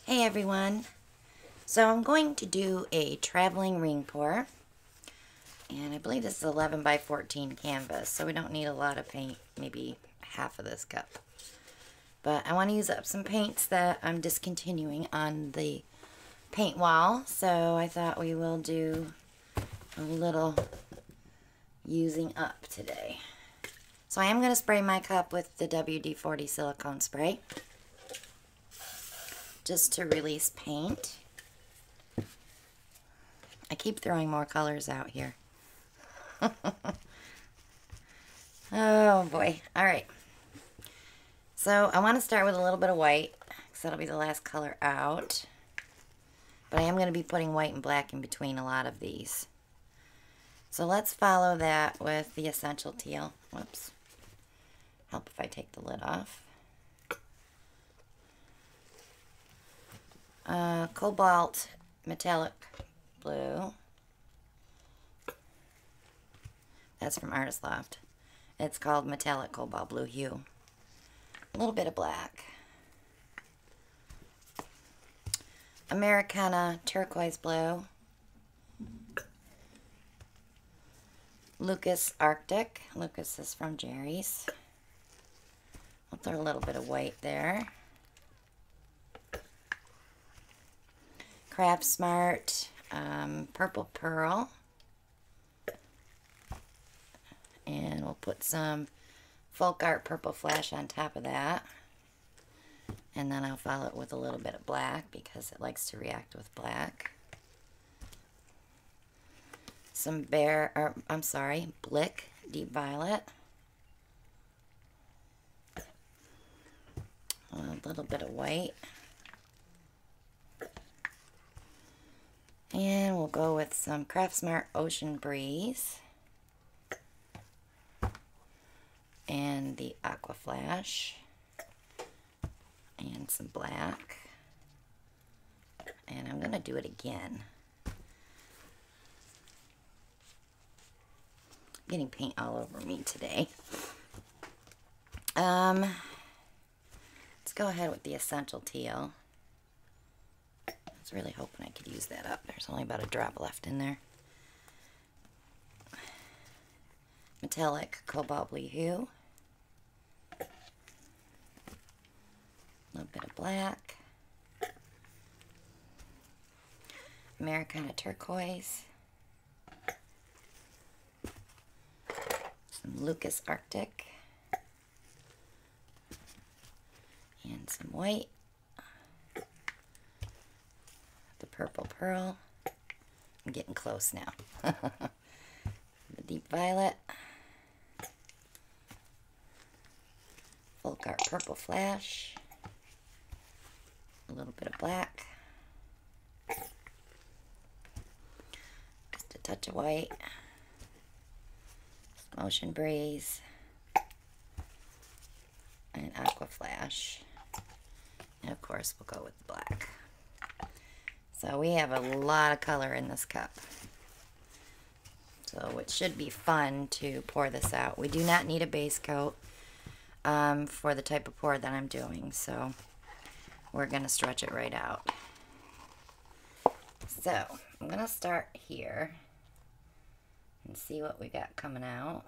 Hey everyone, so I'm going to do a traveling ring pour, and I believe this is 11 by 14 canvas, so we don't need a lot of paint, maybe half of this cup. But I want to use up some paints that I'm discontinuing on the paint wall, so I thought we will do a little using up today. So I am going to spray my cup with the WD-40 silicone spray, just to release paint. I keep throwing more colors out here. Oh boy. Alright. So I want to start with a little bit of white, because that'll be the last color out. But I am going to be putting white and black in between a lot of these. So let's follow that with the essential teal. Whoops. Help if I take the lid off. Cobalt metallic blue. That's from Artist Loft. It's called metallic cobalt blue hue. A little bit of black. Americana turquoise blue. Lucas Arctic. Lucas is from Jerry's. I'll throw a little bit of white there. Craft Smart purple pearl, and we'll put some Folk Art purple flash on top of that, and then I'll follow it with a little bit of black because it likes to react with black. Some Blick deep violet, a little bit of white. And we'll go with some Craft Smart Ocean Breeze and the Aqua Flash and some black. And I'm going to do it again. I'm getting paint all over me today. Let's go ahead with the essential teal. I was really hoping I could use that up. There's only about a drop left in there. Metallic cobalt blue hue. A little bit of black. Americana turquoise. Some Lucas Arctic. And some white. The purple pearl. I'm getting close now. The deep violet. Folk Art purple flash. A little bit of black. Just a touch of white. Some Ocean Breeze. And Aqua Flash. And of course we'll go with the black. So we have a lot of color in this cup. So it should be fun to pour this out. We do not need a base coat for the type of pour that I'm doing. So we're going to stretch it right out. So I'm going to start here and see what we got coming out.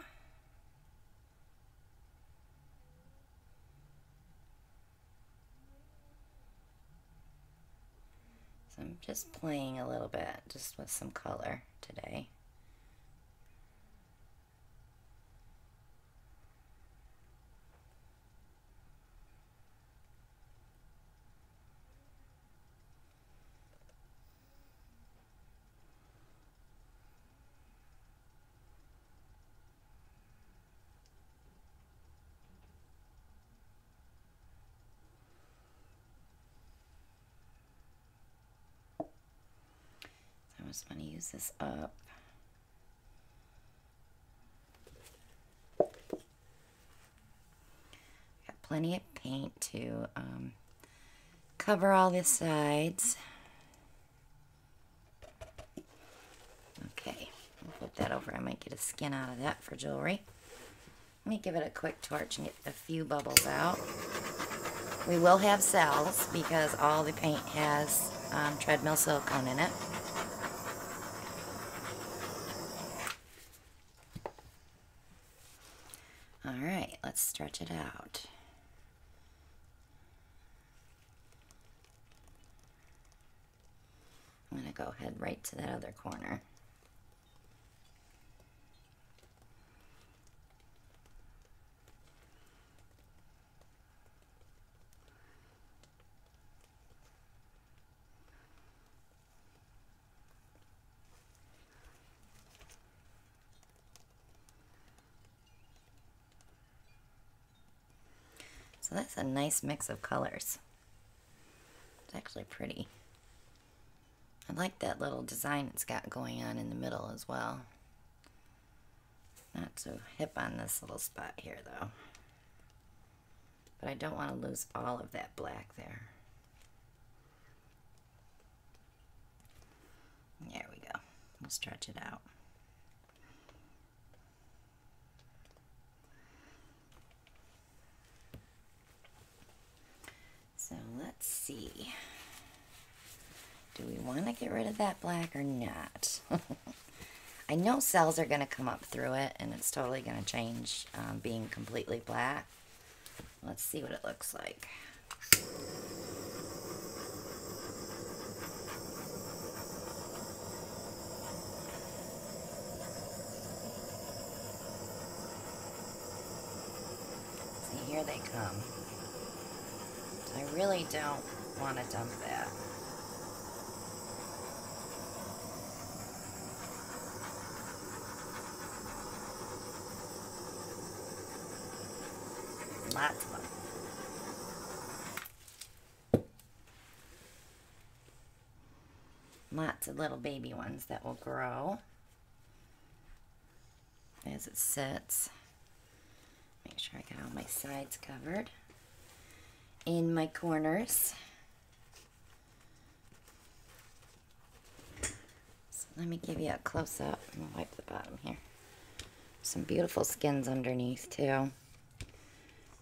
I'm just playing a little bit, just with some color today. I just want to use this up. Got plenty of paint to cover all the sides. Okay, I'll flip that over. I might get a skin out of that for jewelry. Let me give it a quick torch and get a few bubbles out. We will have cells because all the paint has treadmill silicone in it. Alright, let's stretch it out. I'm going to go ahead right to that other corner. So that's a nice mix of colors. It's actually pretty. I like that little design it's got going on in the middle as well. Not so hip on this little spot here though. But I don't want to lose all of that black there. There we go. We'll stretch it out. So let's see. Do we want to get rid of that black or not? I know cells are going to come up through it and it's totally going to change being completely black. Let's see what it looks like. See, here they come. I really don't want to dump that. Lots of them. Lots of little baby ones that will grow as it sits. Make sure I got all my sides covered. In my corners. So let me give you a close-up. I'm going to wipe the bottom here. Some beautiful skins underneath too.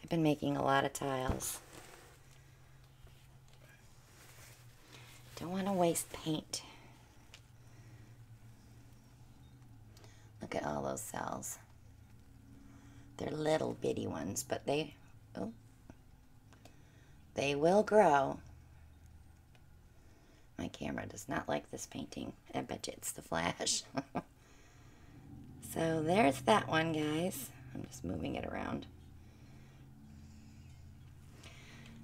I've been making a lot of tiles. Don't want to waste paint. Look at all those cells. They're little bitty ones, but they will grow. My camera does not like this painting. I bet you it's the flash. So there's that one, guys. I'm just moving it around.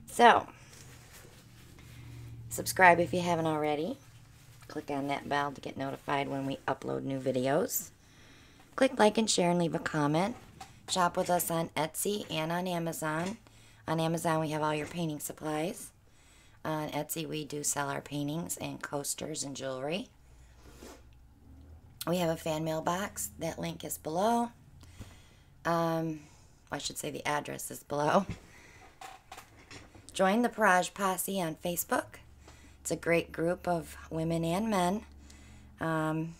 So, subscribe if you haven't already. Click on that bell to get notified when we upload new videos. Click like and share and leave a comment. Shop with us on Etsy and on Amazon. On Amazon, we have all your painting supplies. On Etsy, we do sell our paintings and coasters and jewelry. We have a fan mail box. That link is below. I should say the address is below. Join the Parage Posse on Facebook. It's a great group of women and men.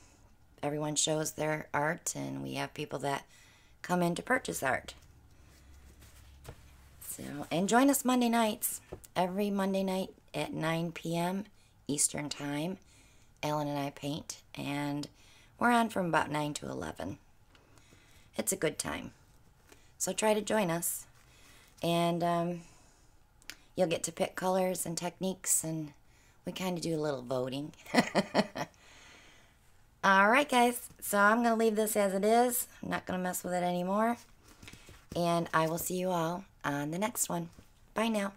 Everyone shows their art, and we have people that come in to purchase art. So, and join us Monday nights. Every Monday night at 9 p.m. Eastern Time. Ellen and I paint, and we're on from about 9 to 11. It's a good time. So try to join us. And you'll get to pick colors and techniques, and we kind of do a little voting. Alright guys, so I'm going to leave this as it is. I'm not going to mess with it anymore. And I will see you all on the next one. Bye now.